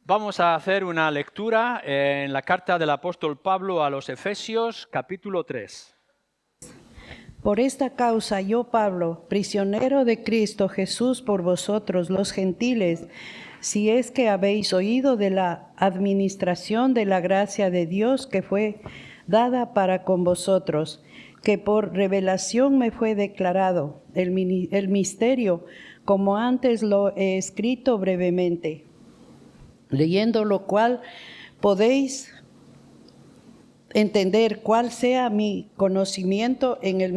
Vamos a hacer una lectura en la carta del apóstol Pablo a los Efesios, capítulo 3. Por esta causa yo, Pablo, prisionero de Cristo Jesús por vosotros los gentiles, si es que habéis oído de la administración de la gracia de Dios que fue dada para con vosotros, que por revelación me fue declarado el misterio, como antes lo he escrito brevemente, leyendo lo cual podéis entender cuál sea mi conocimiento en el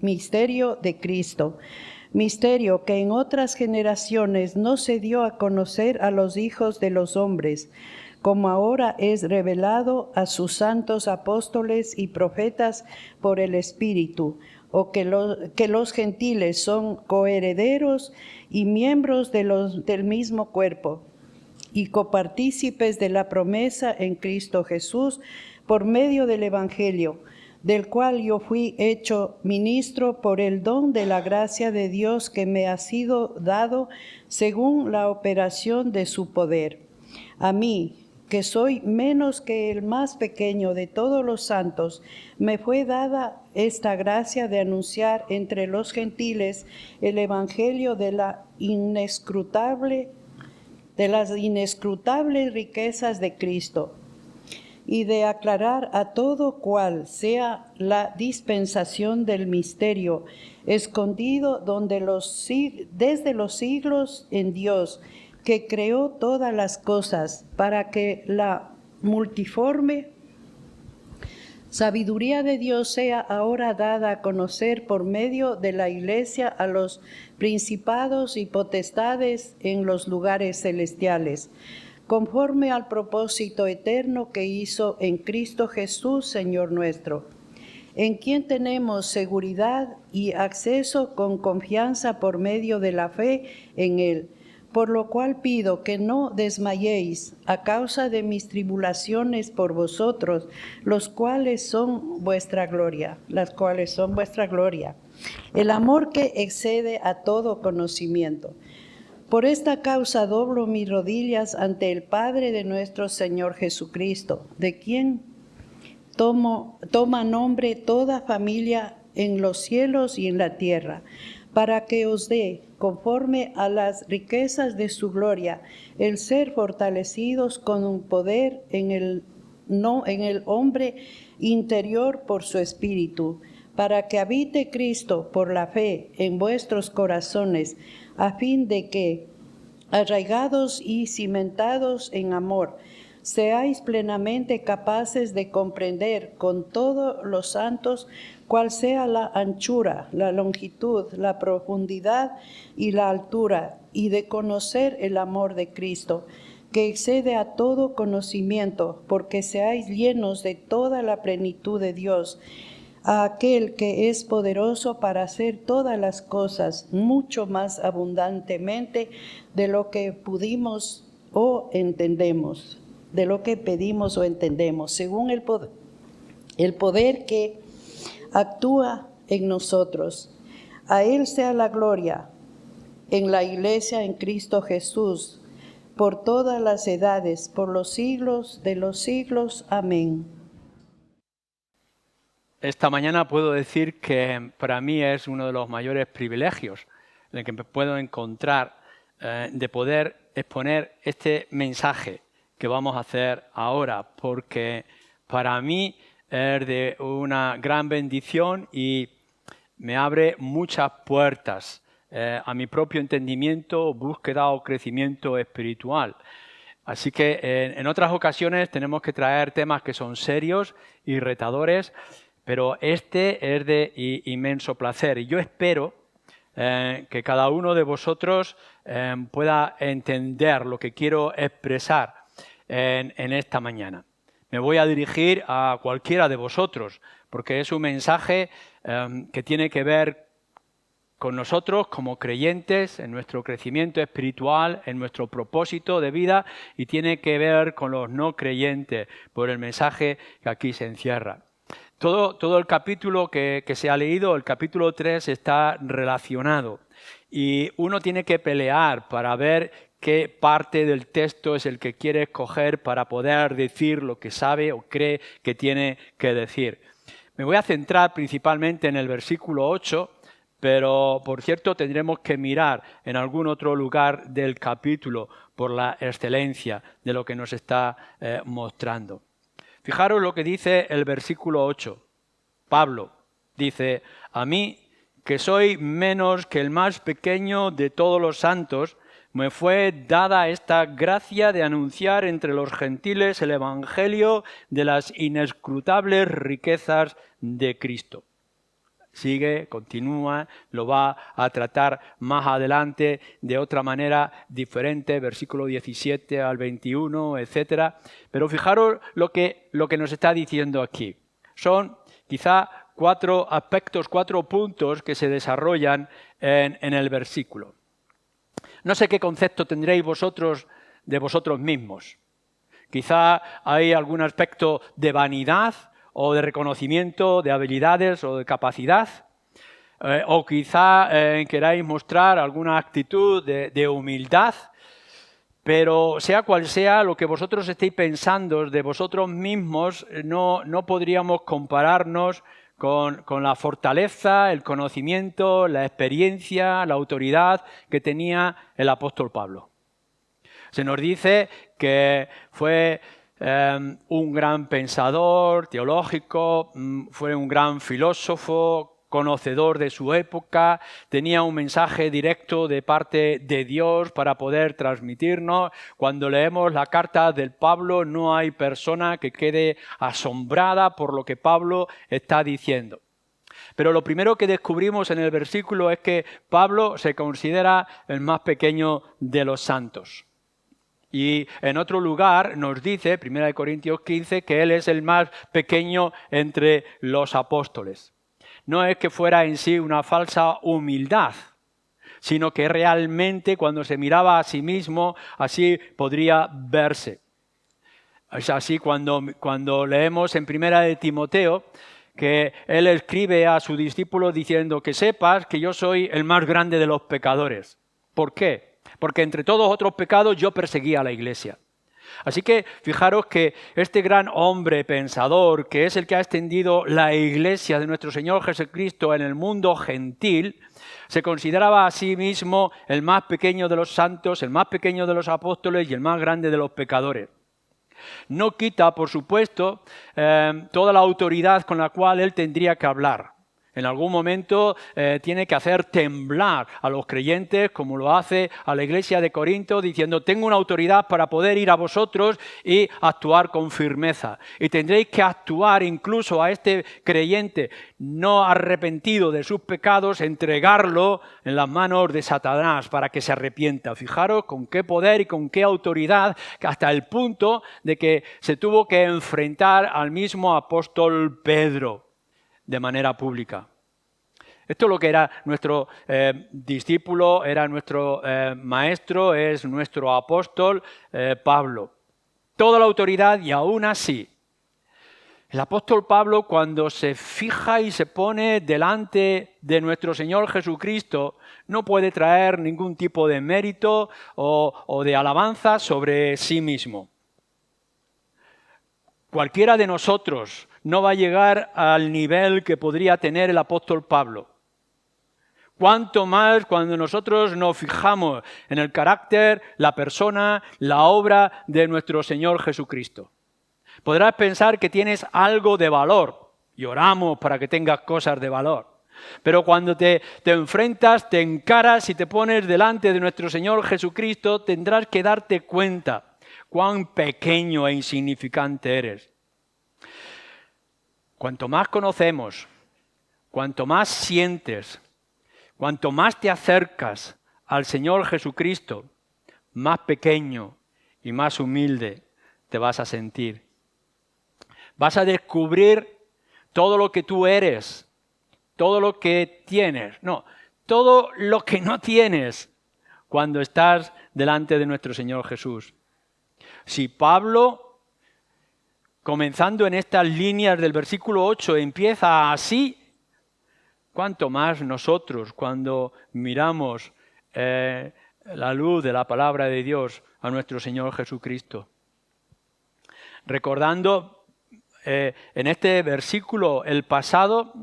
misterio de Cristo, misterio que en otras generaciones no se dio a conocer a los hijos de los hombres, como ahora es revelado a sus santos apóstoles y profetas por el Espíritu, o que los gentiles son coherederos y miembros del mismo cuerpo, y copartícipes de la promesa en Cristo Jesús, por medio del Evangelio, del cual yo fui hecho ministro por el don de la gracia de Dios que me ha sido dado según la operación de su poder. A mí, que soy menos que el más pequeño de todos los santos, me fue dada esta gracia de anunciar entre los gentiles el Evangelio de las inescrutables riquezas de Cristo, y de aclarar a todo cual sea la dispensación del misterio, escondido desde los siglos en Dios, que creó todas las cosas, para que la multiforme sabiduría de Dios sea ahora dada a conocer por medio de la Iglesia a los principados y potestades en los lugares celestiales, conforme al propósito eterno que hizo en Cristo Jesús, Señor nuestro, en quien tenemos seguridad y acceso con confianza por medio de la fe en Él. Por lo cual pido que no desmayéis a causa de mis tribulaciones por vosotros, las cuales son vuestra gloria. El amor que excede a todo conocimiento. Por esta causa doblo mis rodillas ante el Padre de nuestro Señor Jesucristo, de quien toma nombre toda familia en los cielos y en la tierra, para que os dé, conforme a las riquezas de su gloria, el ser fortalecidos con un poder en el hombre interior por su Espíritu, para que habite Cristo por la fe en vuestros corazones, a fin de que, arraigados y cimentados en amor, seáis plenamente capaces de comprender con todos los santos cuál sea la anchura, la longitud, la profundidad y la altura, y de conocer el amor de Cristo, que excede a todo conocimiento, porque seáis llenos de toda la plenitud de Dios, a aquel que es poderoso para hacer todas las cosas mucho más abundantemente de lo que pedimos o entendemos, según el poder que actúa en nosotros. A Él sea la gloria en la Iglesia en Cristo Jesús, por todas las edades, por los siglos de los siglos. Amén. Esta mañana puedo decir que para mí es uno de los mayores privilegios en el que me puedo encontrar de poder exponer este mensaje que vamos a hacer ahora, porque para mí es de una gran bendición y me abre muchas puertas a mi propio entendimiento, búsqueda o crecimiento espiritual. Así que en otras ocasiones tenemos que traer temas que son serios y retadores, pero este es de inmenso placer y yo espero que cada uno de vosotros pueda entender lo que quiero expresar en esta mañana. Me voy a dirigir a cualquiera de vosotros porque es un mensaje que tiene que ver con nosotros como creyentes, en nuestro crecimiento espiritual, en nuestro propósito de vida y tiene que ver con los no creyentes por el mensaje que aquí se encierra. Todo el capítulo que se ha leído, el capítulo 3, está relacionado y uno tiene que pelear para ver qué parte del texto es el que quiere escoger para poder decir lo que sabe o cree que tiene que decir. Me voy a centrar principalmente en el versículo 8, pero por cierto tendremos que mirar en algún otro lugar del capítulo por la excelencia de lo que nos está mostrando. Fijaros lo que dice el versículo 8. Pablo dice: a mí, que soy menos que el más pequeño de todos los santos, me fue dada esta gracia de anunciar entre los gentiles el evangelio de las inescrutables riquezas de Cristo. Sigue, continúa, lo va a tratar más adelante de otra manera diferente, versículo 17 al 21, etc. Pero fijaros lo que nos está diciendo aquí. Son quizá 4 aspectos, 4 puntos que se desarrollan en el versículo. No sé qué concepto tendréis vosotros de vosotros mismos. Quizá hay algún aspecto de vanidad o de reconocimiento de habilidades o de capacidad. O quizá queráis mostrar alguna actitud de humildad. Pero sea cual sea lo que vosotros estéis pensando de vosotros mismos, no podríamos compararnos con la fortaleza, el conocimiento, la experiencia, la autoridad que tenía el apóstol Pablo. Se nos dice que fue un gran pensador teológico, fue un gran filósofo, conocedor de su época, tenía un mensaje directo de parte de Dios para poder transmitirnos. Cuando leemos la carta del Pablo, no hay persona que quede asombrada por lo que Pablo está diciendo. Pero lo primero que descubrimos en el versículo es que Pablo se considera el más pequeño de los santos. Y en otro lugar nos dice, 1 Corintios 15, que él es el más pequeño entre los apóstoles. No es que fuera en sí una falsa humildad, sino que realmente cuando se miraba a sí mismo, así podría verse. Es así cuando leemos en 1 Timoteo que él escribe a su discípulo diciendo que sepas que yo soy el más grande de los pecadores. ¿Por qué? Porque entre todos otros pecados yo perseguía a la iglesia. Así que fijaros que este gran hombre pensador, que es el que ha extendido la iglesia de nuestro Señor Jesucristo en el mundo gentil, se consideraba a sí mismo el más pequeño de los santos, el más pequeño de los apóstoles y el más grande de los pecadores. No quita, por supuesto, toda la autoridad con la cual él tendría que hablar. En algún momento tiene que hacer temblar a los creyentes, como lo hace a la iglesia de Corinto, diciendo: tengo una autoridad para poder ir a vosotros y actuar con firmeza. Y tendréis que actuar incluso a este creyente no arrepentido de sus pecados, entregarlo en las manos de Satanás para que se arrepienta. Fijaros con qué poder y con qué autoridad, hasta el punto de que se tuvo que enfrentar al mismo apóstol Pedro de manera pública. Esto es lo que era nuestro discípulo, era nuestro maestro, es nuestro apóstol Pablo. Toda la autoridad, y aún así, el apóstol Pablo, cuando se fija y se pone delante de nuestro Señor Jesucristo, no puede traer ningún tipo de mérito o de alabanza sobre sí mismo. Cualquiera de nosotros no va a llegar al nivel que podría tener el apóstol Pablo. Cuanto más cuando nosotros nos fijamos en el carácter, la persona, la obra de nuestro Señor Jesucristo. Podrás pensar que tienes algo de valor, y oramos para que tengas cosas de valor. Pero cuando te enfrentas, te encaras y te pones delante de nuestro Señor Jesucristo, tendrás que darte cuenta cuán pequeño e insignificante eres. Cuanto más conocemos, cuanto más sientes, cuanto más te acercas al Señor Jesucristo, más pequeño y más humilde te vas a sentir. Vas a descubrir todo lo que tú eres, todo lo que tienes, no, todo lo que no tienes cuando estás delante de nuestro Señor Jesús. Si Pablo, comenzando en estas líneas del versículo 8, empieza así, ¿cuánto más nosotros cuando miramos la luz de la palabra de Dios a nuestro Señor Jesucristo. Recordando en este versículo el pasado,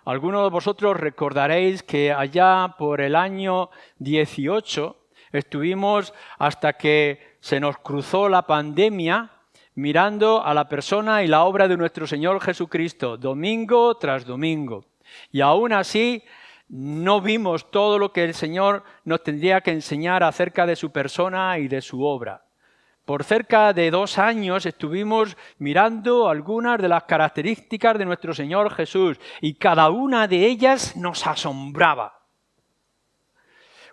algunos de vosotros recordaréis que allá por el año 18 estuvimos hasta que se nos cruzó la pandemia mirando a la persona y la obra de nuestro Señor Jesucristo, domingo tras domingo. Y aún así no vimos todo lo que el Señor nos tendría que enseñar acerca de su persona y de su obra. Por cerca de 2 años estuvimos mirando algunas de las características de nuestro Señor Jesús y cada una de ellas nos asombraba.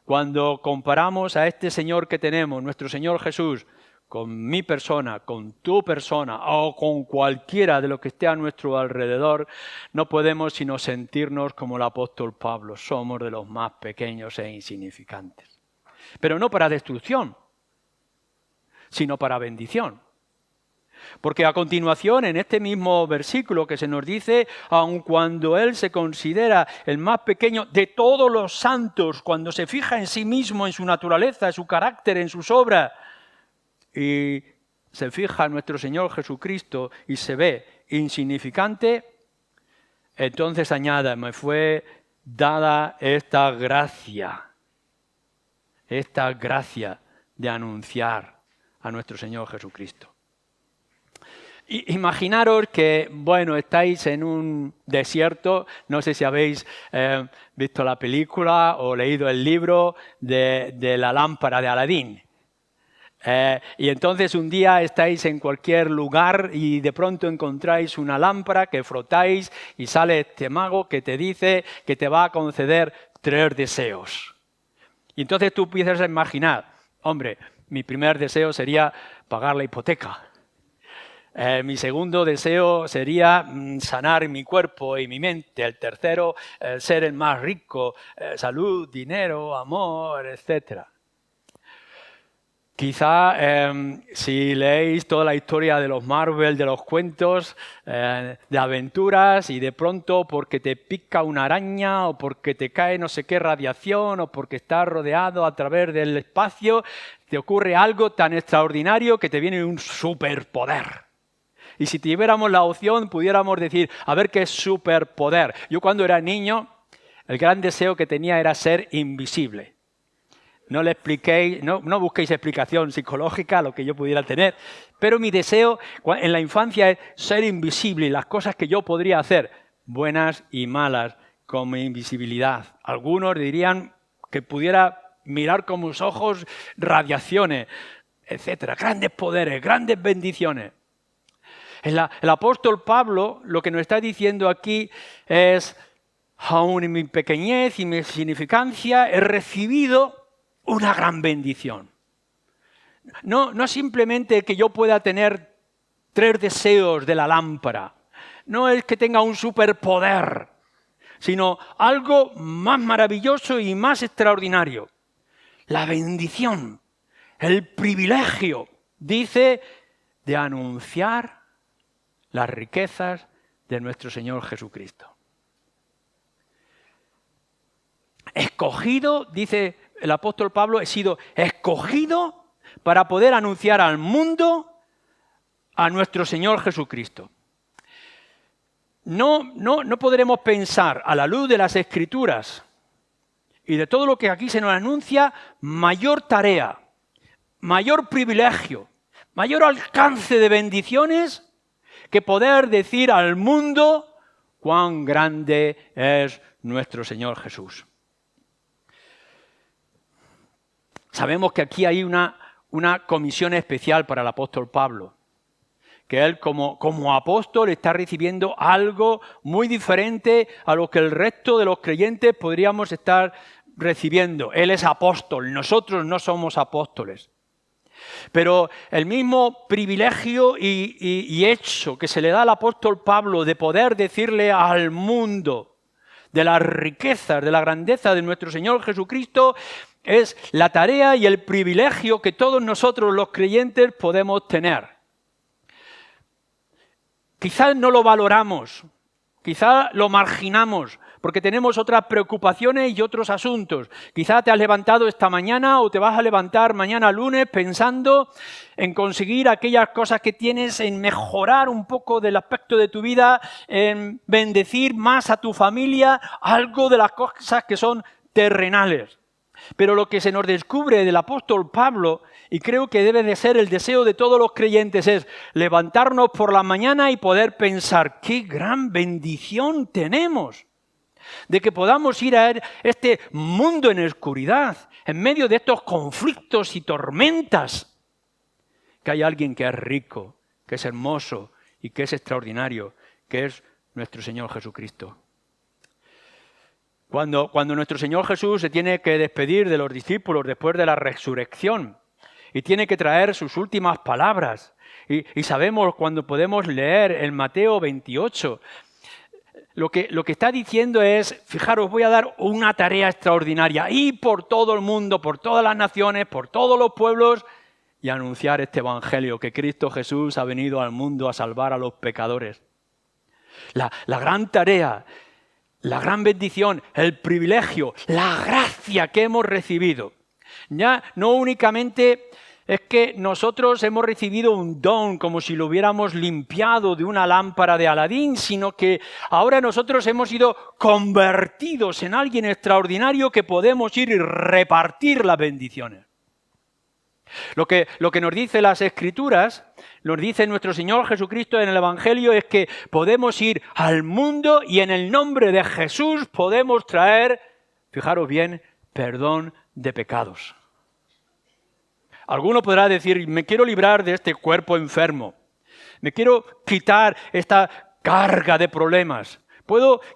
Cuando comparamos a este Señor que tenemos, nuestro Señor Jesús, con mi persona, con tu persona o con cualquiera de los que esté a nuestro alrededor, no podemos sino sentirnos como el apóstol Pablo. Somos de los más pequeños e insignificantes. Pero no para destrucción, sino para bendición. Porque a continuación, en este mismo versículo que se nos dice, aun cuando Él se considera el más pequeño de todos los santos, cuando se fija en sí mismo, en su naturaleza, en su carácter, en sus obras, y se fija en nuestro Señor Jesucristo y se ve insignificante, entonces añade, me fue dada esta gracia de anunciar a nuestro Señor Jesucristo. Imaginaros que, bueno, estáis en un desierto, no sé si habéis visto la película o leído el libro de la lámpara de Aladín. Y entonces un día estáis en cualquier lugar y de pronto encontráis una lámpara que frotáis y sale este mago que te dice que te va a conceder 3 deseos. Y entonces tú empiezas a imaginar, hombre, mi primer deseo sería pagar la hipoteca. Mi segundo deseo sería sanar mi cuerpo y mi mente. El tercero, ser el más rico, salud, dinero, amor, etc. Quizá si leéis toda la historia de los Marvel, de los cuentos, de aventuras y de pronto porque te pica una araña o porque te cae no sé qué radiación o porque estás rodeado a través del espacio, te ocurre algo tan extraordinario que te viene un superpoder. Y si tuviéramos la opción, pudiéramos decir, a ver qué es superpoder. Yo cuando era niño, el gran deseo que tenía era ser invisible. No le expliquéis, no busquéis explicación psicológica a lo que yo pudiera tener, pero mi deseo en la infancia es ser invisible y las cosas que yo podría hacer, buenas y malas, con mi invisibilidad. Algunos dirían que pudiera mirar con mis ojos radiaciones, etcétera, grandes poderes, grandes bendiciones. El apóstol Pablo lo que nos está diciendo aquí es, aún en mi pequeñez y mi insignificancia, he recibido una gran bendición. No simplemente que yo pueda tener 3 deseos de la lámpara, no es que tenga un superpoder, sino algo más maravilloso y más extraordinario. La bendición, el privilegio, dice, de anunciar las riquezas de nuestro Señor Jesucristo. Escogido, dice el apóstol Pablo, he sido escogido para poder anunciar al mundo a nuestro Señor Jesucristo. No podremos pensar a la luz de las Escrituras y de todo lo que aquí se nos anuncia, mayor tarea, mayor privilegio, mayor alcance de bendiciones que poder decir al mundo cuán grande es nuestro Señor Jesús. Sabemos que aquí hay una comisión especial para el apóstol Pablo, que él como apóstol está recibiendo algo muy diferente a lo que el resto de los creyentes podríamos estar recibiendo. Él es apóstol, nosotros no somos apóstoles. Pero el mismo privilegio y hecho que se le da al apóstol Pablo de poder decirle al mundo de las riquezas, de la grandeza de nuestro Señor Jesucristo, es la tarea y el privilegio que todos nosotros los creyentes podemos tener. Quizás no lo valoramos, quizás lo marginamos, porque tenemos otras preocupaciones y otros asuntos. Quizá te has levantado esta mañana o te vas a levantar mañana lunes pensando en conseguir aquellas cosas que tienes, en mejorar un poco del aspecto de tu vida, en bendecir más a tu familia, algo de las cosas que son terrenales. Pero lo que se nos descubre del apóstol Pablo, y creo que debe de ser el deseo de todos los creyentes, es levantarnos por la mañana y poder pensar, qué gran bendición tenemos de que podamos ir a este mundo en oscuridad, en medio de estos conflictos y tormentas, que hay alguien que es rico, que es hermoso y que es extraordinario, que es nuestro Señor Jesucristo. Cuando nuestro Señor Jesús se tiene que despedir de los discípulos después de la resurrección y tiene que traer sus últimas palabras, y sabemos cuando podemos leer en Mateo 28, lo que está diciendo es, fijaros, voy a dar una tarea extraordinaria, ir por todo el mundo, por todas las naciones, por todos los pueblos y anunciar este evangelio, que Cristo Jesús ha venido al mundo a salvar a los pecadores. La gran tarea, la gran bendición, el privilegio, la gracia que hemos recibido. Ya no únicamente es que nosotros hemos recibido un don como si lo hubiéramos limpiado de una lámpara de Aladín, sino que ahora nosotros hemos sido convertidos en alguien extraordinario que podemos ir y repartir las bendiciones. Lo que nos dice las Escrituras, nos dice nuestro Señor Jesucristo en el Evangelio, es que podemos ir al mundo y en el nombre de Jesús podemos traer, fijaros bien, perdón de pecados. Alguno podrá decir, me quiero librar de este cuerpo enfermo, me quiero quitar esta carga de problemas,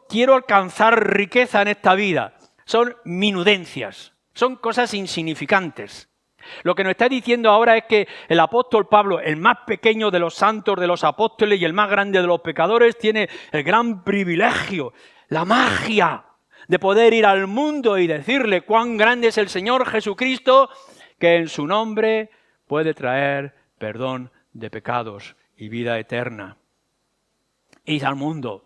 quiero alcanzar riqueza en esta vida. Son minudencias, son cosas insignificantes. Lo que nos está diciendo ahora es que el apóstol Pablo, el más pequeño de los santos, de los apóstoles y el más grande de los pecadores, tiene el gran privilegio, la magia de poder ir al mundo y decirle cuán grande es el Señor Jesucristo, que en su nombre puede traer perdón de pecados y vida eterna. Id al mundo,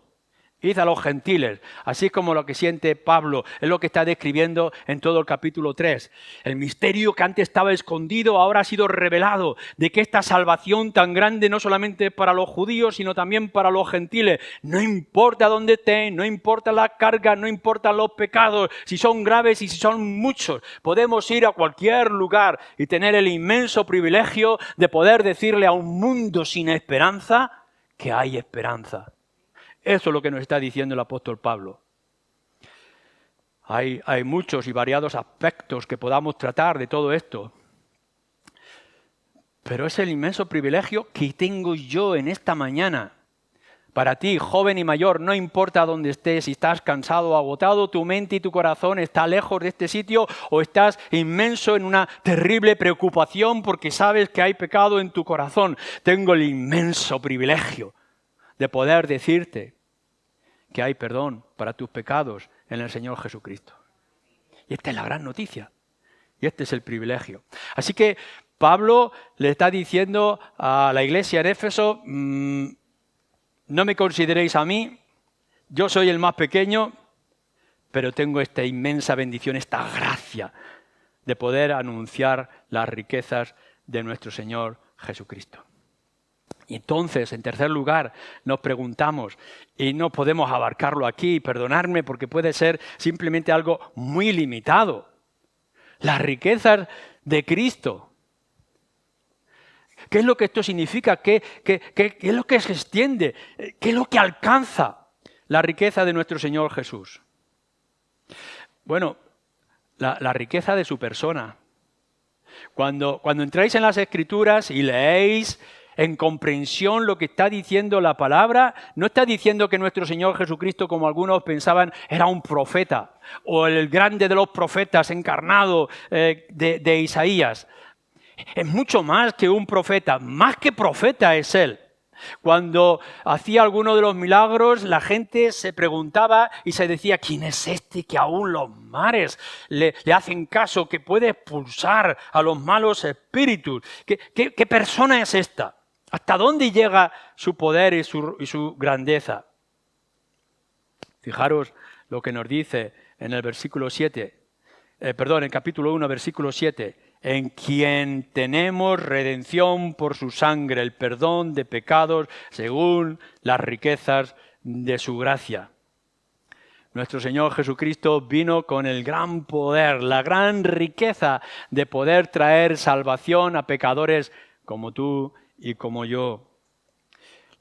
id a los gentiles, así como lo que siente Pablo, es lo que está describiendo en todo el capítulo 3. El misterio que antes estaba escondido ahora ha sido revelado, de que esta salvación tan grande no solamente para los judíos, sino también para los gentiles. No importa dónde estén, no importa la carga, no importan los pecados, si son graves y si son muchos. Podemos ir a cualquier lugar y tener el inmenso privilegio de poder decirle a un mundo sin esperanza que hay esperanza. Eso es lo que nos está diciendo el apóstol Pablo. Hay muchos y variados aspectos que podamos tratar de todo esto. Pero es el inmenso privilegio que tengo yo en esta mañana. Para ti, joven y mayor, no importa dónde estés, si estás cansado o agotado, tu mente y tu corazón están lejos de este sitio o estás inmenso en una terrible preocupación porque sabes que hay pecado en tu corazón. Tengo el inmenso privilegio de poder decirte que hay perdón para tus pecados en el Señor Jesucristo. Y esta es la gran noticia. Y este es el privilegio. Así que Pablo le está diciendo a la iglesia en Éfeso, no me consideréis a mí, yo soy el más pequeño, pero tengo esta inmensa bendición, esta gracia de poder anunciar las riquezas de nuestro Señor Jesucristo. Y entonces, en tercer lugar, nos preguntamos, y no podemos abarcarlo aquí, perdonadme, porque puede ser simplemente algo muy limitado. Las riquezas de Cristo. ¿Qué es lo que esto significa? ¿Qué es lo que se extiende? ¿Qué es lo que alcanza la riqueza de nuestro Señor Jesús? Bueno, la riqueza de su persona. Cuando entráis en las Escrituras y leéis en comprensión lo que está diciendo la palabra, no está diciendo que nuestro Señor Jesucristo, como algunos pensaban, era un profeta o el grande de los profetas encarnado de Isaías. Es mucho más que un profeta, más que profeta es Él. Cuando hacía alguno de los milagros, la gente se preguntaba y se decía, ¿quién es este que aún los mares le hacen caso, que puede expulsar a los malos espíritus? ¿Qué persona es esta? ¿Hasta dónde llega su poder y su grandeza? Fijaros lo que nos dice en el versículo 7, en capítulo 1, versículo 7, en quien tenemos redención por su sangre, el perdón de pecados según las riquezas de su gracia. Nuestro Señor Jesucristo vino con el gran poder, la gran riqueza de poder traer salvación a pecadores como tú y como yo.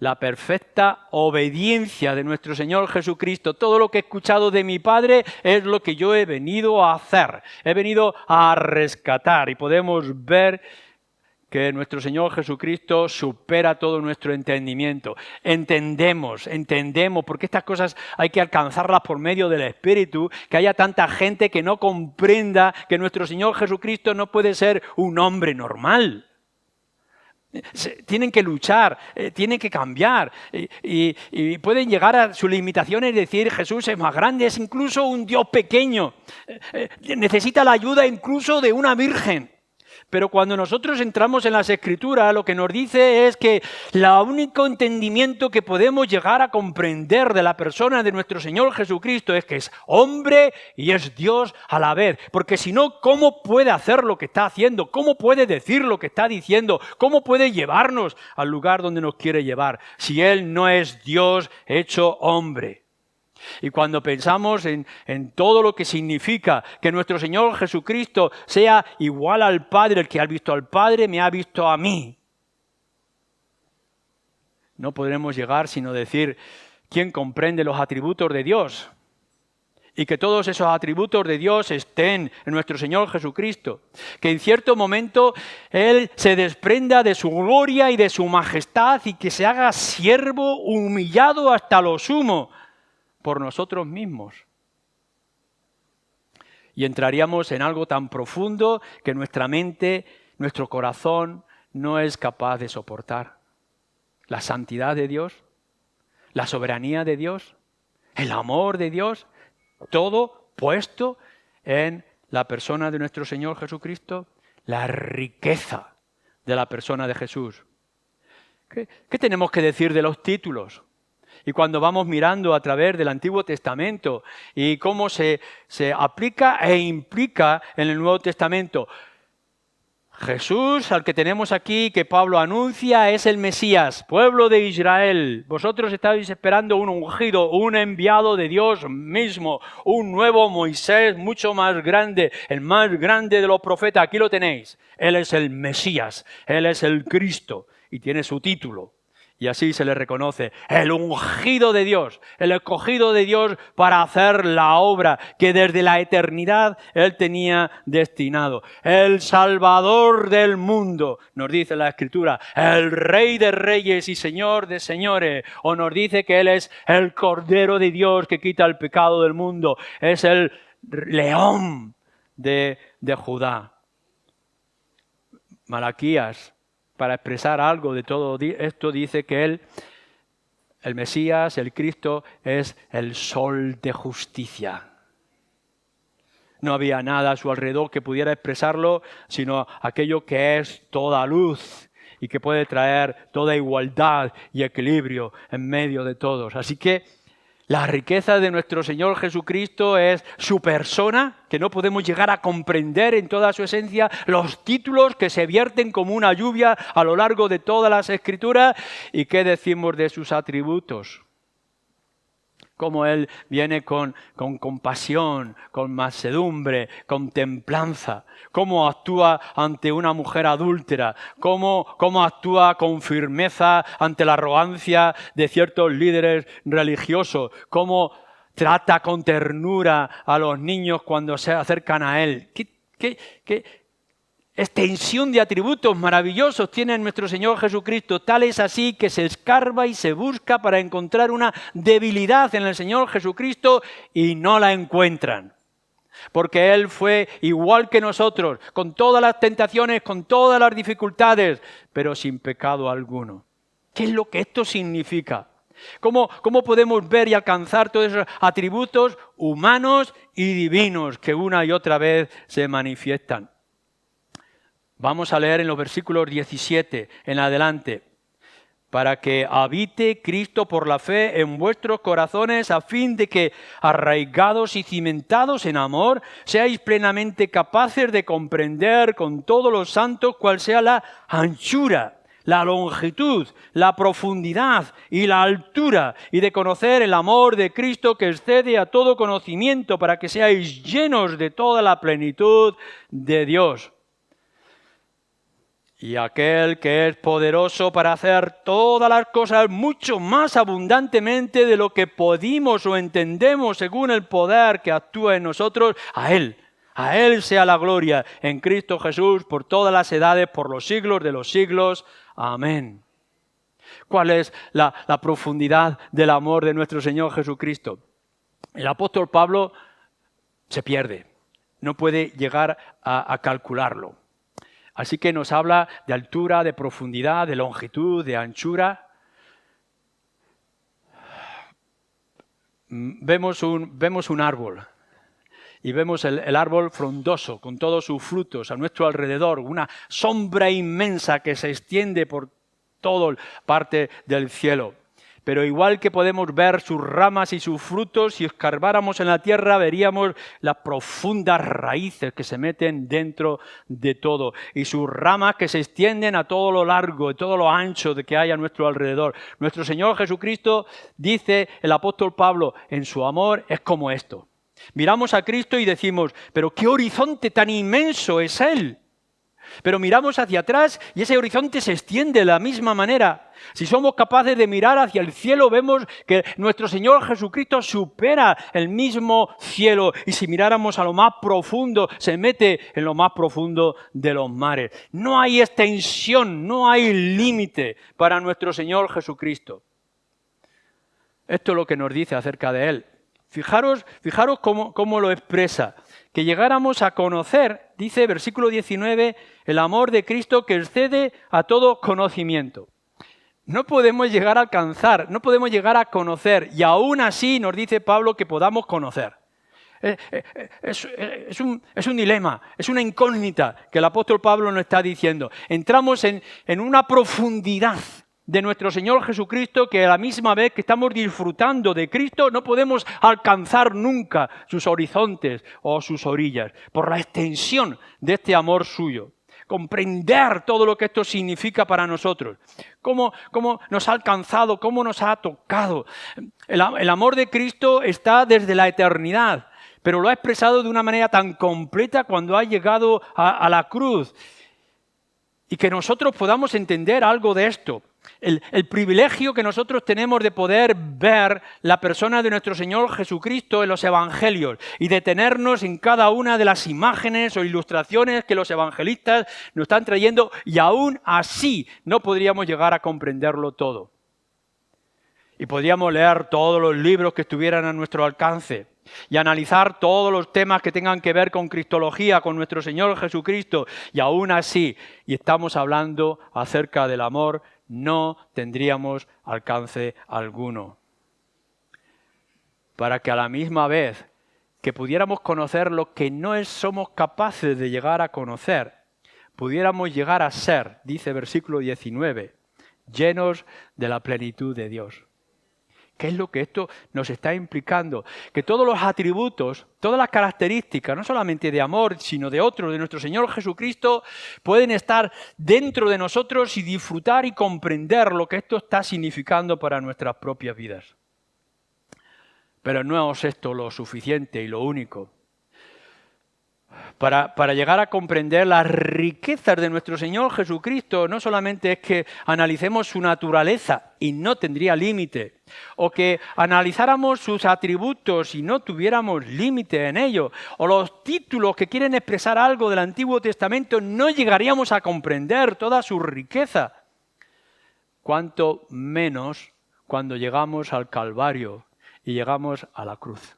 La perfecta obediencia de nuestro Señor Jesucristo. Todo lo que he escuchado de mi Padre es lo que yo he venido a hacer. He venido a rescatar y podemos ver que nuestro Señor Jesucristo supera todo nuestro entendimiento. Entendemos, porque estas cosas hay que alcanzarlas por medio del Espíritu, que haya tanta gente que no comprenda que nuestro Señor Jesucristo no puede ser un hombre normal. Tienen que luchar, tienen que cambiar y pueden llegar a sus limitaciones y decir Jesús es más grande, es incluso un Dios pequeño, necesita la ayuda incluso de una virgen. Pero cuando nosotros entramos en las Escrituras, lo que nos dice es que el único entendimiento que podemos llegar a comprender de la persona de nuestro Señor Jesucristo es que es hombre y es Dios a la vez. Porque si no, ¿cómo puede hacer lo que está haciendo? ¿Cómo puede decir lo que está diciendo? ¿Cómo puede llevarnos al lugar donde nos quiere llevar? Si Él no es Dios hecho hombre. Y cuando pensamos en todo lo que significa que nuestro Señor Jesucristo sea igual al Padre, el que ha visto al Padre me ha visto a mí. No podremos llegar sino decir, ¿quién comprende los atributos de Dios? Y que todos esos atributos de Dios estén en nuestro Señor Jesucristo. Que en cierto momento Él se desprenda de su gloria y de su majestad y que se haga siervo humillado hasta lo sumo por nosotros mismos. Y entraríamos en algo tan profundo que nuestra mente, nuestro corazón no es capaz de soportar. La santidad de Dios, la soberanía de Dios, el amor de Dios, todo puesto en la persona de nuestro Señor Jesucristo, la riqueza de la persona de Jesús. ¿Qué tenemos que decir de los títulos? Y cuando vamos mirando a través del Antiguo Testamento y cómo se aplica e implica en el Nuevo Testamento, Jesús, al que tenemos aquí, que Pablo anuncia, es el Mesías, pueblo de Israel. Vosotros estáis esperando un ungido, un enviado de Dios mismo, un nuevo Moisés mucho más grande, el más grande de los profetas. Aquí lo tenéis. Él es el Mesías, Él es el Cristo y tiene su título. Y así se le reconoce, el ungido de Dios, el escogido de Dios para hacer la obra que desde la eternidad Él tenía destinado. El Salvador del mundo, nos dice la Escritura, el Rey de reyes y Señor de señores. O nos dice que Él es el Cordero de Dios que quita el pecado del mundo. Es el León de Judá. Malaquías, para expresar algo de todo esto, dice que Él, el Mesías, el Cristo, es el sol de justicia. No había nada a su alrededor que pudiera expresarlo, sino aquello que es toda luz y que puede traer toda igualdad y equilibrio en medio de todos. Así que la riqueza de nuestro Señor Jesucristo es su persona, que no podemos llegar a comprender en toda su esencia, los títulos que se vierten como una lluvia a lo largo de todas las Escrituras. ¿Y qué decimos de sus atributos? Cómo Él viene con compasión, con mansedumbre, con templanza. Cómo actúa ante una mujer adúltera. Cómo actúa con firmeza ante la arrogancia de ciertos líderes religiosos. Cómo trata con ternura a los niños cuando se acercan a Él. ¿Qué extensión de atributos maravillosos tiene nuestro Señor Jesucristo? Tal es así que se escarba y se busca para encontrar una debilidad en el Señor Jesucristo y no la encuentran. Porque Él fue igual que nosotros, con todas las tentaciones, con todas las dificultades, pero sin pecado alguno. ¿Qué es lo que esto significa? ¿Cómo podemos ver y alcanzar todos esos atributos humanos y divinos que una y otra vez se manifiestan? Vamos a leer en los versículos 17 en adelante. para que habite Cristo por la fe en vuestros corazones, a fin de que, arraigados y cimentados en amor, seáis plenamente capaces de comprender con todos los santos cuál sea la anchura, la longitud, la profundidad y la altura, y de conocer el amor de Cristo que excede a todo conocimiento, para que seáis llenos de toda la plenitud de Dios. Y aquel que es poderoso para hacer todas las cosas mucho más abundantemente de lo que podimos o entendemos según el poder que actúa en nosotros, a Él sea la gloria en Cristo Jesús por todas las edades, por los siglos de los siglos. Amén. ¿Cuál es la profundidad del amor de nuestro Señor Jesucristo? El apóstol Pablo se pierde, no puede llegar a calcularlo. Así que nos habla de altura, de profundidad, de longitud, de anchura. Vemos un árbol y vemos el árbol frondoso con todos sus frutos a nuestro alrededor, una sombra inmensa que se extiende por toda parte del cielo. Pero igual que podemos ver sus ramas y sus frutos, si escarbáramos en la tierra veríamos las profundas raíces que se meten dentro de todo y sus ramas que se extienden a todo lo largo y todo lo ancho de que hay a nuestro alrededor. Nuestro Señor Jesucristo, dice el apóstol Pablo, en su amor es como esto. Miramos a Cristo y decimos, pero qué horizonte tan inmenso es Él. Pero miramos hacia atrás y ese horizonte se extiende de la misma manera. Si somos capaces de mirar hacia el cielo, vemos que nuestro Señor Jesucristo supera el mismo cielo. Y si miráramos a lo más profundo, se mete en lo más profundo de los mares. No hay extensión, no hay límite para nuestro Señor Jesucristo. Esto es lo que nos dice acerca de Él. Fijaros cómo lo expresa. Que llegáramos a conocer, dice versículo 19, el amor de Cristo que excede a todo conocimiento. No podemos llegar a alcanzar, no podemos llegar a conocer, y aún así nos dice Pablo que podamos conocer. Es un dilema, es una incógnita que el apóstol Pablo nos está diciendo. Entramos en una profundidad de nuestro Señor Jesucristo que a la misma vez que estamos disfrutando de Cristo no podemos alcanzar nunca sus horizontes o sus orillas por la extensión de este amor suyo. Comprender todo lo que esto significa para nosotros, cómo nos ha alcanzado, cómo nos ha tocado. El amor de Cristo está desde la eternidad, pero lo ha expresado de una manera tan completa cuando ha llegado a la cruz. Y que nosotros podamos entender algo de esto. El privilegio que nosotros tenemos de poder ver la persona de nuestro Señor Jesucristo en los evangelios y detenernos en cada una de las imágenes o ilustraciones que los evangelistas nos están trayendo y aún así no podríamos llegar a comprenderlo todo. Y podríamos leer todos los libros que estuvieran a nuestro alcance y analizar todos los temas que tengan que ver con cristología, con nuestro Señor Jesucristo y aún así, y estamos hablando acerca del amor, no tendríamos alcance alguno. Para que a la misma vez que pudiéramos conocer lo que no somos capaces de llegar a conocer, pudiéramos llegar a ser, dice versículo 19, llenos de la plenitud de Dios. ¿Qué es lo que esto nos está implicando? Que todos los atributos, todas las características, no solamente de amor, sino de otros, de nuestro Señor Jesucristo, pueden estar dentro de nosotros y disfrutar y comprender lo que esto está significando para nuestras propias vidas. Pero no es esto lo suficiente y lo único. Para llegar a comprender las riquezas de nuestro Señor Jesucristo, no solamente es que analicemos su naturaleza y no tendría límite, o que analizáramos sus atributos y no tuviéramos límite en ello, o los títulos que quieren expresar algo del Antiguo Testamento, no llegaríamos a comprender toda su riqueza. Cuanto menos cuando llegamos al Calvario y llegamos a la cruz.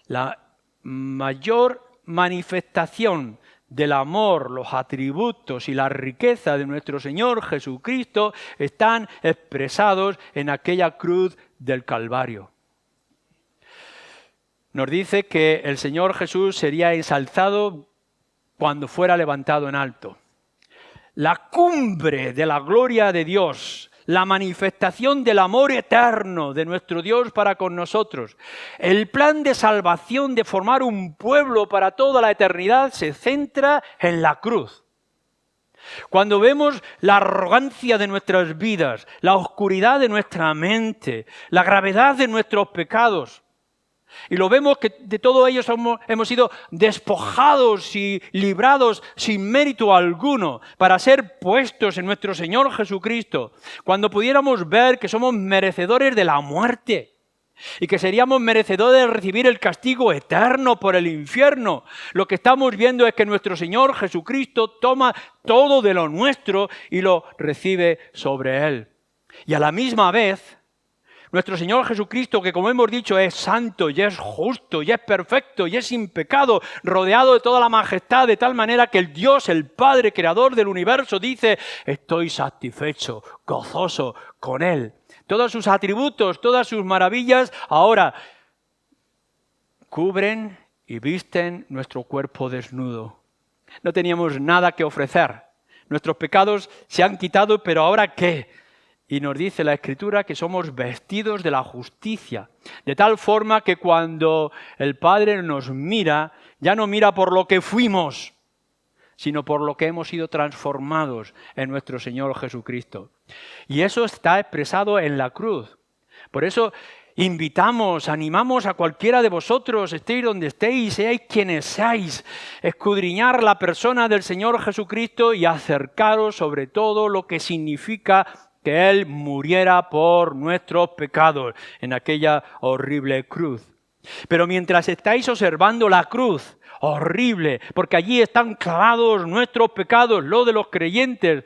La mayor manifestación del amor, los atributos y la riqueza de nuestro Señor Jesucristo están expresados en aquella cruz del Calvario. Nos dice que el Señor Jesús sería ensalzado cuando fuera levantado en alto. la cumbre de la gloria de Dios, la manifestación del amor eterno de nuestro Dios para con nosotros, el plan de salvación de formar un pueblo para toda la eternidad se centra en la cruz. Cuando vemos la arrogancia de nuestras vidas, la oscuridad de nuestra mente, la gravedad de nuestros pecados, y lo vemos que de todo ello hemos sido despojados y librados sin mérito alguno para ser puestos en nuestro Señor Jesucristo, cuando pudiéramos ver que somos merecedores de la muerte y que seríamos merecedores de recibir el castigo eterno por el infierno, lo que estamos viendo es que nuestro Señor Jesucristo toma todo de lo nuestro y lo recibe sobre Él. Y a la misma vez, nuestro Señor Jesucristo, que como hemos dicho es santo y es justo y es perfecto y es sin pecado, rodeado de toda la majestad, de tal manera que el Dios, el Padre, creador del universo, dice: estoy satisfecho, gozoso con Él. Todos sus atributos, todas sus maravillas, ahora cubren y visten nuestro cuerpo desnudo. No teníamos nada que ofrecer. Nuestros pecados se han quitado, pero ¿ahora qué? Y nos dice la Escritura que somos vestidos de la justicia, de tal forma que cuando el Padre nos mira, ya no mira por lo que fuimos, sino por lo que hemos sido transformados en nuestro Señor Jesucristo. Y eso está expresado en la cruz. Por eso invitamos, animamos a cualquiera de vosotros, estéis donde estéis, seáis quienes seáis, escudriñar la persona del Señor Jesucristo y acercaros sobre todo lo que significa que Él muriera por nuestros pecados en aquella horrible cruz. Pero mientras estáis observando la cruz, horrible, porque allí están clavados nuestros pecados, los de los creyentes,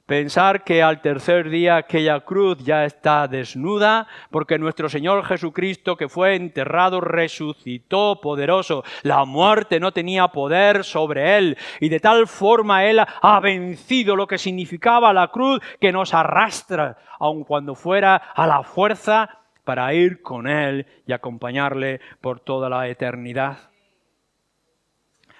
pensar que al tercer día aquella cruz ya está desnuda, porque nuestro Señor Jesucristo, que fue enterrado, resucitó poderoso. La muerte no tenía poder sobre Él, y de tal forma Él ha vencido lo que significaba la cruz, que nos arrastra, aun cuando fuera a la fuerza, para ir con Él y acompañarle por toda la eternidad.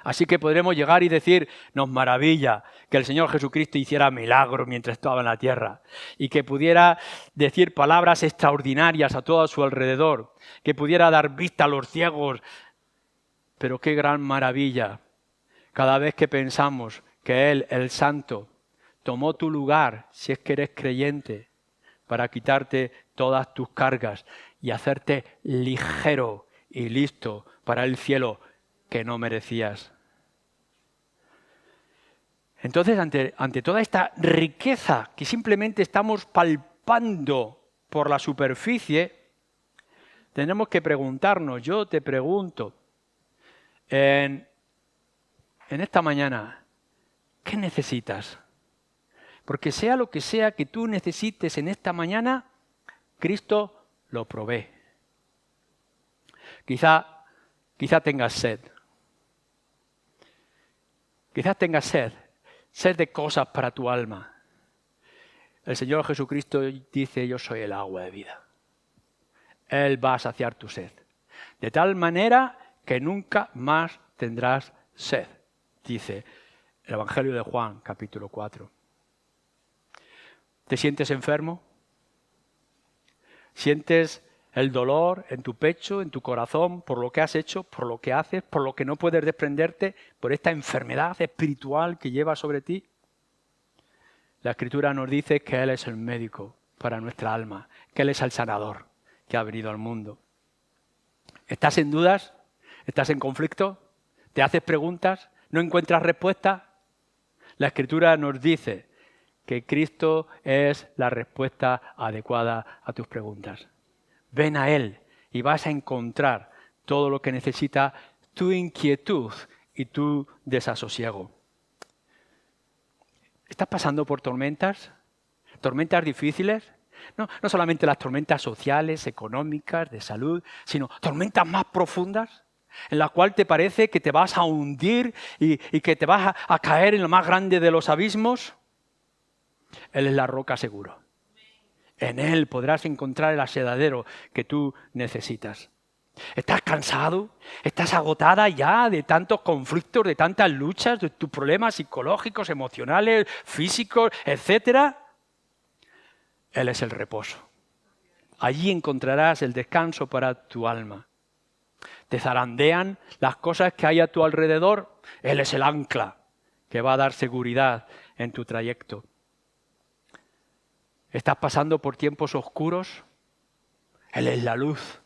Así que podremos llegar y decir: nos maravilla que el Señor Jesucristo hiciera milagros mientras estaba en la tierra y que pudiera decir palabras extraordinarias a todo su alrededor, que pudiera dar vista a los ciegos. Pero qué gran maravilla cada vez que pensamos que Él, el Santo, tomó tu lugar, si es que eres creyente, para quitarte todas tus cargas y hacerte ligero y listo para el cielo que no merecías. Entonces, ante toda esta riqueza que simplemente estamos palpando por la superficie, tenemos que preguntarnos, yo te pregunto, en esta mañana, ¿qué necesitas? Porque sea lo que sea que tú necesites en esta mañana, Cristo lo provee. Quizá tengas sed. Quizás tengas sed de cosas para tu alma. El Señor Jesucristo dice: yo soy el agua de vida. Él va a saciar tu sed. De tal manera que nunca más tendrás sed, dice el Evangelio de Juan, capítulo 4. ¿Te sientes enfermo? ¿Sientes el dolor en tu pecho, en tu corazón, por lo que has hecho, por lo que haces, por lo que no puedes desprenderte, por esta enfermedad espiritual que lleva sobre ti? La Escritura nos dice que Él es el médico para nuestra alma, que Él es el sanador que ha venido al mundo. ¿Estás en dudas? ¿Estás en conflicto? ¿Te haces preguntas? ¿No encuentras respuesta? La Escritura nos dice que Cristo es la respuesta adecuada a tus preguntas. Ven a Él y vas a encontrar todo lo que necesita tu inquietud y tu desasosiego. ¿Estás pasando por tormentas? ¿Tormentas difíciles? No solamente las tormentas sociales, económicas, de salud, sino tormentas más profundas, en las cuales te parece que te vas a hundir y que te vas a caer en lo más grande de los abismos. Él es la roca seguro. En Él podrás encontrar el asedadero que tú necesitas. ¿Estás cansado? ¿Estás agotada ya de tantos conflictos, de tantas luchas, de tus problemas psicológicos, emocionales, físicos, etcétera? Él es el reposo. Allí encontrarás el descanso para tu alma. Te zarandean las cosas que hay a tu alrededor. Él es el ancla que va a dar seguridad en tu trayecto. ¿Estás pasando por tiempos oscuros? Él es la luz.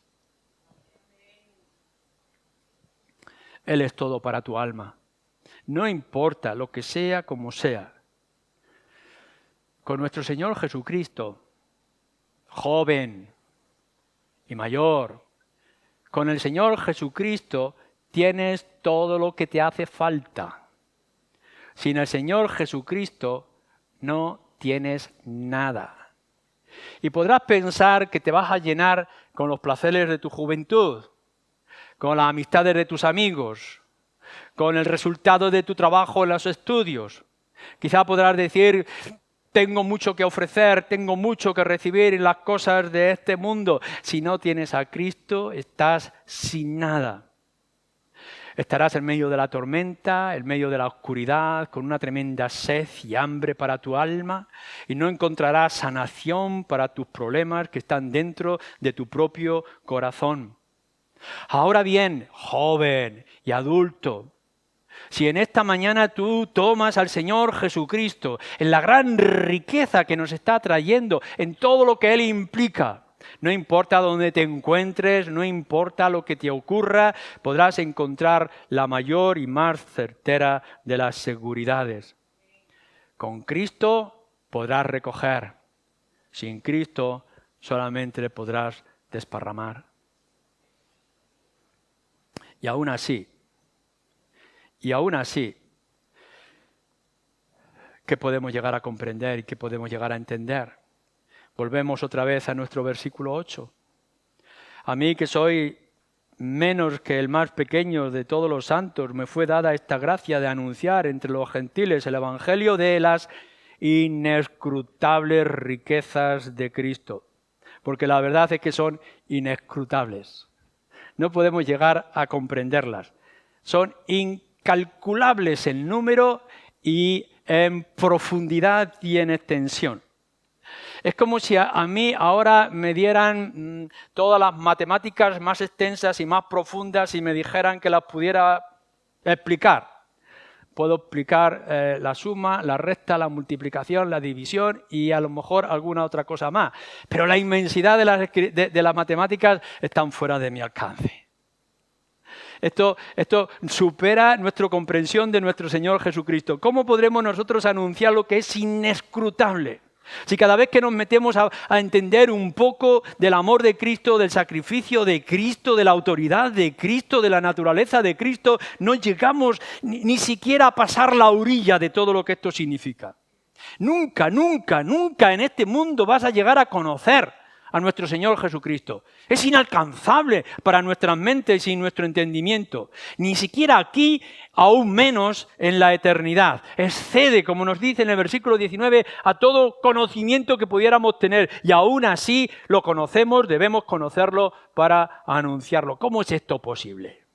Él es todo para tu alma. No importa lo que sea, como sea. Con nuestro Señor Jesucristo, joven y mayor, con el Señor Jesucristo tienes todo lo que te hace falta. Sin el Señor Jesucristo no tienes nada. Y podrás pensar que te vas a llenar con los placeres de tu juventud, con las amistades de tus amigos, con el resultado de tu trabajo en los estudios. Quizá podrás decir, tengo mucho que ofrecer, tengo mucho que recibir en las cosas de este mundo. Si no tienes a Cristo, estás sin nada. Estarás en medio de la tormenta, en medio de la oscuridad, con una tremenda sed y hambre para tu alma, y no encontrarás sanación para tus problemas que están dentro de tu propio corazón. Ahora bien, joven y adulto, si en esta mañana tú tomas al Señor Jesucristo en la gran riqueza que nos está trayendo, en todo lo que Él implica, no importa dónde te encuentres, no importa lo que te ocurra, podrás encontrar la mayor y más certera de las seguridades. Con Cristo podrás recoger, sin Cristo solamente podrás desparramar. Y aún así, ¿qué podemos llegar a comprender y qué podemos llegar a entender? Volvemos otra vez a nuestro versículo 8. A mí, que soy menos que el más pequeño de todos los santos, me fue dada esta gracia de anunciar entre los gentiles el evangelio de las inescrutables riquezas de Cristo. Porque la verdad es que son inescrutables. No podemos llegar a comprenderlas. Son incalculables en número y en profundidad y en extensión. Es como si a mí ahora me dieran todas las matemáticas más extensas y más profundas y me dijeran que las pudiera explicar. Puedo explicar la suma, la resta, la multiplicación, la división y a lo mejor alguna otra cosa más. Pero la inmensidad de las matemáticas están fuera de mi alcance. Esto supera nuestra comprensión de nuestro Señor Jesucristo. ¿Cómo podremos nosotros anunciar lo que es inescrutable? Si cada vez que nos metemos a entender un poco del amor de Cristo, del sacrificio de Cristo, de la autoridad de Cristo, de la naturaleza de Cristo, no llegamos ni siquiera a pasar la orilla de todo lo que esto significa. Nunca, nunca, nunca en este mundo vas a llegar a conocer a nuestro Señor Jesucristo. Es inalcanzable para nuestras mentes y nuestro entendimiento. Ni siquiera aquí, aún menos en la eternidad. Excede, como nos dice en el versículo 19, a todo conocimiento que pudiéramos tener. Y aún así lo conocemos, debemos conocerlo para anunciarlo. ¿Cómo es esto posible?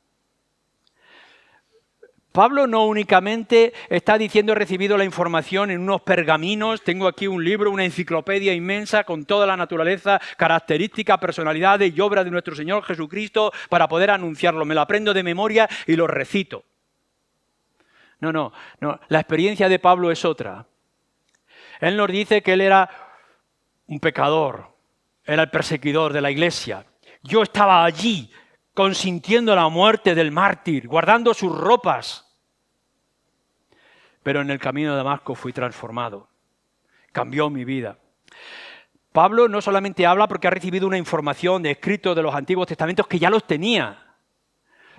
Pablo no únicamente está diciendo he recibido la información en unos pergaminos, tengo aquí un libro, una enciclopedia inmensa con toda la naturaleza, características, personalidades y obras de nuestro Señor Jesucristo para poder anunciarlo. Me lo aprendo de memoria y lo recito. No. La experiencia de Pablo es otra. Él nos dice que él era un pecador, era el perseguidor de la iglesia. Yo estaba allí, consintiendo la muerte del mártir, guardando sus ropas. Pero en el camino de Damasco fui transformado. Cambió mi vida. Pablo no solamente habla porque ha recibido una información de escritos de los Antiguos Testamentos que ya los tenía,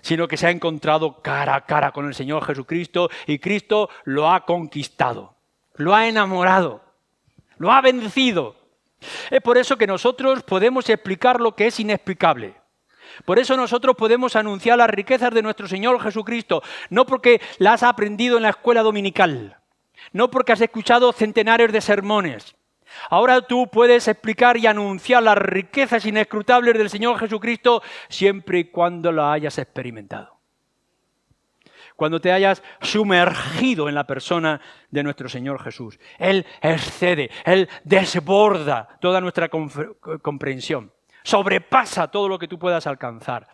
sino que se ha encontrado cara a cara con el Señor Jesucristo y Cristo lo ha conquistado, lo ha enamorado, lo ha vencido. Es por eso que nosotros podemos explicar lo que es inexplicable. Por eso nosotros podemos anunciar las riquezas de nuestro Señor Jesucristo, no porque las has aprendido en la escuela dominical, no porque has escuchado centenares de sermones, Ahora tú puedes explicar y anunciar las riquezas inescrutables del Señor Jesucristo siempre y cuando las hayas experimentado. Cuando te hayas sumergido en la persona de nuestro Señor Jesús. Él excede, Él desborda toda nuestra comprensión. Sobrepasa todo lo que tú puedas alcanzar.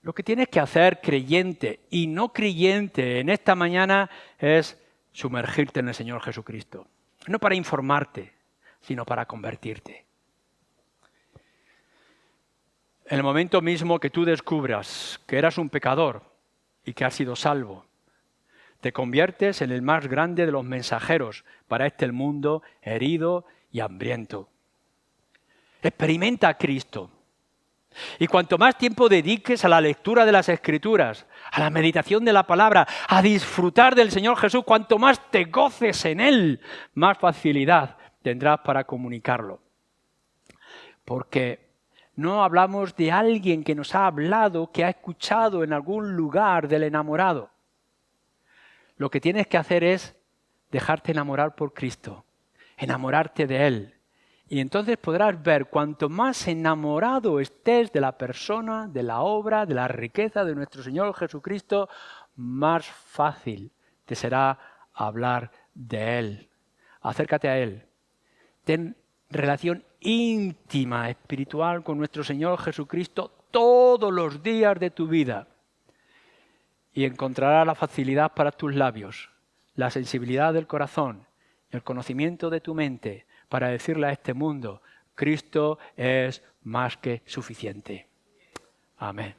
Lo que tienes que hacer, creyente y no creyente, en esta mañana es sumergirte en el Señor Jesucristo. No para informarte, sino para convertirte. En el momento mismo que tú descubras que eras un pecador y que has sido salvo, te conviertes en el más grande de los mensajeros para este mundo herido y hambriento. Experimenta a Cristo. Y cuanto más tiempo dediques a la lectura de las Escrituras, a la meditación de la palabra, a disfrutar del Señor Jesús, cuanto más te goces en Él, más facilidad tendrás para comunicarlo. Porque no hablamos de alguien que nos ha hablado, que ha escuchado en algún lugar del enamorado. Lo que tienes que hacer es dejarte enamorar por Cristo, enamorarte de Él. Y entonces podrás ver, cuanto más enamorado estés de la persona, de la obra, de la riqueza de nuestro Señor Jesucristo, más fácil te será hablar de Él. Acércate a Él. Ten relación íntima, espiritual con nuestro Señor Jesucristo todos los días de tu vida. Y encontrarás la facilidad para tus labios, la sensibilidad del corazón, el conocimiento de tu mente, para decirle a este mundo, Cristo es más que suficiente. Amén.